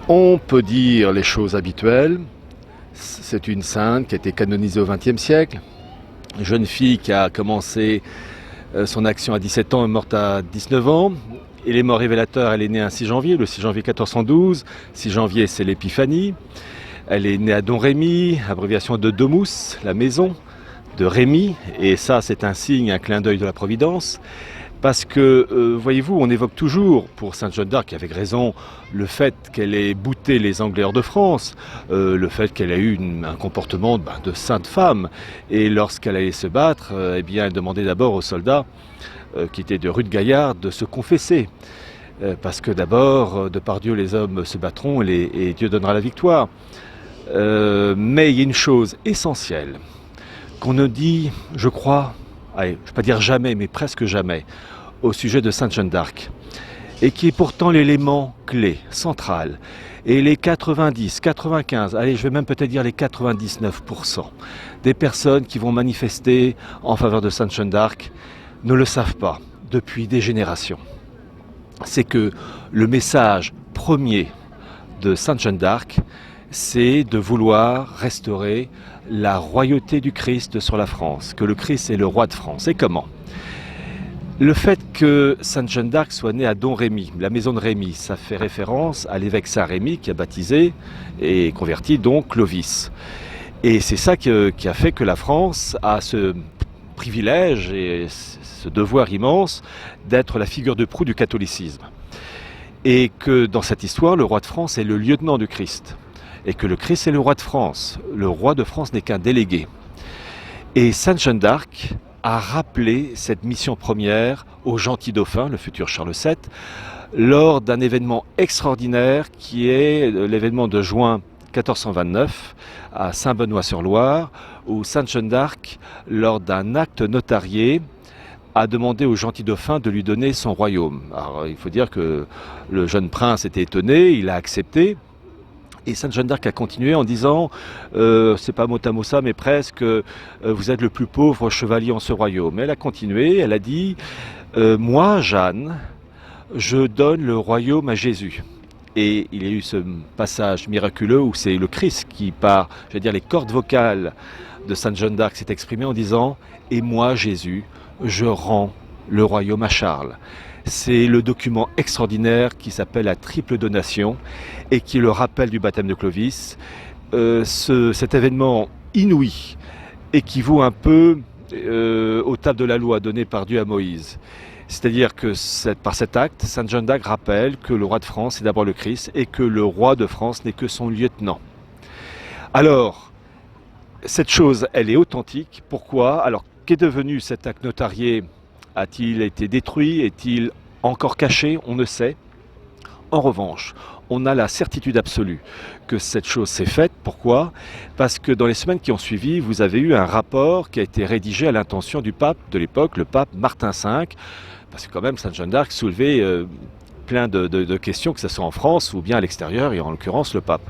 On peut dire les choses habituelles. C'est une sainte qui a été canonisée au XXe siècle. Une jeune fille qui a commencé son action à 17 ans et est morte à 19 ans. Élément révélateur, elle est née un 6 janvier, le 6 janvier 1412. 6 janvier, c'est l'épiphanie. Elle est née à Domrémy, abréviation de Domus, la maison de Rémy. Et ça, c'est un signe, un clin d'œil de la Providence. Parce que, voyez-vous, on évoque toujours, pour Sainte Jeanne d'Arc, avec raison, le fait qu'elle ait bouté les Anglais hors de France, le fait qu'elle ait eu un comportement de sainte femme. Et lorsqu'elle allait se battre, eh bien, elle demandait d'abord aux soldats, qui étaient de rudes gaillards, de se confesser. Parce que d'abord, de par Dieu, les hommes se battront et Dieu donnera la victoire. Mais il y a une chose essentielle qu'on ne dit, je crois, allez, je ne vais pas dire jamais, mais presque jamais, au sujet de Sainte Jeanne d'Arc, et qui est pourtant l'élément clé, central. Et les 90, 95, allez, je vais même peut-être dire les 99% des personnes qui vont manifester en faveur de Sainte Jeanne d'Arc ne le savent pas depuis des générations. C'est que le message premier de Sainte Jeanne d'Arc, c'est de vouloir restaurer la royauté du Christ sur la France, que le Christ est le roi de France. Et comment ? Le fait que Sainte Jeanne d'Arc soit née à Domrémy, la maison de Rémy, ça fait référence à l'évêque Saint-Rémy qui a baptisé et converti donc Clovis. Et c'est ça qui a fait que la France a ce privilège et ce devoir immense d'être la figure de proue du catholicisme. Et que dans cette histoire, le roi de France est le lieutenant du Christ. Et que le Christ est le roi de France. Le roi de France n'est qu'un délégué. Et Sainte Jeanne d'Arc a rappelé cette mission première au gentil dauphin, le futur Charles VII, lors d'un événement extraordinaire qui est l'événement de juin 1429 à Saint-Benoît-sur-Loire, où Sainte Jeanne d'Arc, lors d'un acte notarié, a demandé au gentil dauphin de lui donner son royaume. Alors, il faut dire que le jeune prince était étonné, il a accepté. Et Sainte Jeanne d'Arc a continué en disant, c'est pas mot à mot ça, mais presque, vous êtes le plus pauvre chevalier en ce royaume. Elle a continué, elle a dit, moi, Jeanne, je donne le royaume à Jésus. Et il y a eu ce passage miraculeux où c'est le Christ qui, par, je vais dire, les cordes vocales de Sainte Jeanne d'Arc, s'est exprimé en disant, et moi, Jésus, je rends le royaume à Charles. C'est le document extraordinaire qui s'appelle la triple donation et qui est le rappel du baptême de Clovis. Cet événement inouï équivaut un peu aux tables de la loi données par Dieu à Moïse. C'est-à-dire que par cet acte, Sainte Jeanne d'Arc rappelle que le roi de France est d'abord le Christ et que le roi de France n'est que son lieutenant. Alors, cette chose, elle est authentique. Pourquoi ? Alors, qu'est devenu cet acte notarié ? A-t-il été détruit ? Est-il encore caché ? On ne sait. En revanche, on a la certitude absolue que cette chose s'est faite. Pourquoi ? Parce que dans les semaines qui ont suivi, vous avez eu un rapport qui a été rédigé à l'intention du pape de l'époque, le pape Martin V, parce que quand même Sainte Jeanne d'Arc soulevait plein de questions, que ce soit en France ou bien à l'extérieur, et en l'occurrence le pape.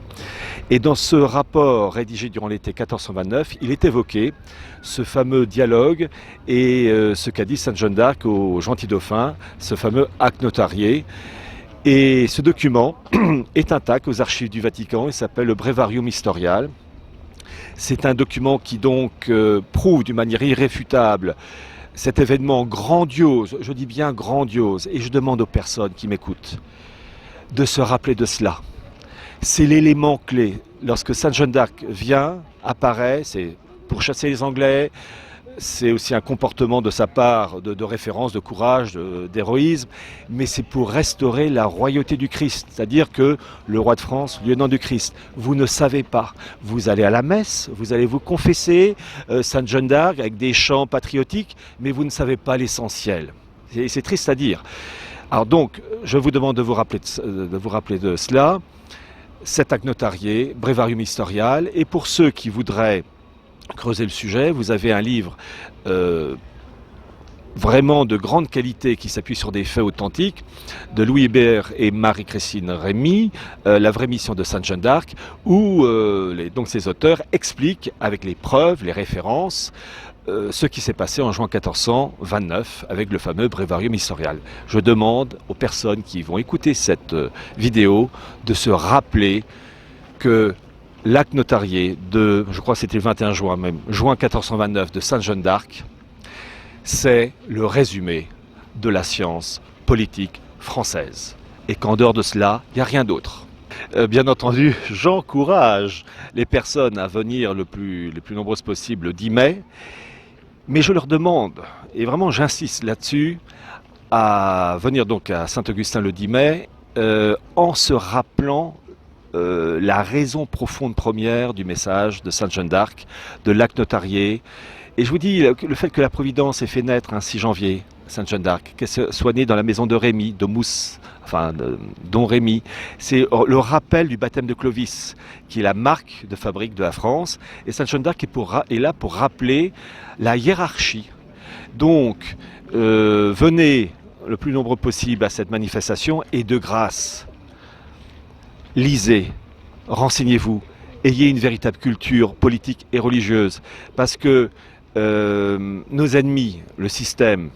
Et dans ce rapport rédigé durant l'été 1429, il est évoqué ce fameux dialogue et ce qu'a dit Sainte Jeanne d'Arc au gentil dauphin, ce fameux acte notarié. Et ce document est intact aux archives du Vatican, il s'appelle le Breviarium Historiale. C'est un document qui donc prouve d'une manière irréfutable cet événement grandiose, je dis bien grandiose, et je demande aux personnes qui m'écoutent de se rappeler de cela. C'est l'élément clé. Lorsque Sainte Jeanne d'Arc vient, apparaît, c'est pour chasser les Anglais, c'est aussi un comportement de sa part de référence, de courage, d'héroïsme, mais c'est pour restaurer la royauté du Christ, c'est-à-dire que le roi de France, lieutenant du Christ, vous ne savez pas, vous allez à la messe, vous allez vous confesser, Sainte Jeanne d'Arc avec des chants patriotiques, mais vous ne savez pas l'essentiel. C'est triste à dire. Alors donc, je vous demande de vous rappeler de cela, cet acte notarié, Breviarium Historiale, et pour ceux qui voudraient creuser le sujet, vous avez un livre vraiment de grande qualité qui s'appuie sur des faits authentiques de Louis Hébert et Marie-Christine Rémy, La vraie mission de Sainte Jeanne d'Arc, où donc ces auteurs expliquent avec les preuves, les références, ce qui s'est passé en juin 1429 avec le fameux Breviarium historial. Je demande aux personnes qui vont écouter cette vidéo de se rappeler que l'acte notarié de, je crois que c'était le 21 juin même, juin 1429 de Sainte Jeanne d'Arc, c'est le résumé de la science politique française. Et qu'en dehors de cela, il n'y a rien d'autre. Bien entendu, j'encourage les personnes à venir les plus nombreuses possible le 10 mai, mais je leur demande, et vraiment j'insiste là-dessus, à venir donc à Saint-Augustin le 10 mai, en se rappelant la raison profonde première du message de Sainte Jeanne d'Arc, de l'acte notarié. Et je vous dis, le fait que la Providence ait fait naître un 6 janvier Sainte Jeanne d'Arc, qu'elle soit née dans la maison de Rémy, de Mousse, enfin Don Rémy, c'est le rappel du baptême de Clovis, qui est la marque de fabrique de la France. Et Sainte Jeanne d'Arc est là pour rappeler la hiérarchie. Donc, venez le plus nombreux possible à cette manifestation et de grâce, lisez, renseignez-vous, ayez une véritable culture politique et religieuse, parce que nos ennemis, le système,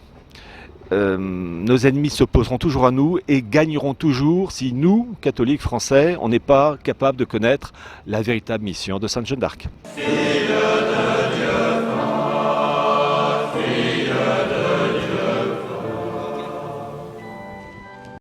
nos ennemis s'opposeront toujours à nous et gagneront toujours si nous, catholiques français, on n'est pas capables de connaître la véritable mission de Sainte Jeanne d'Arc.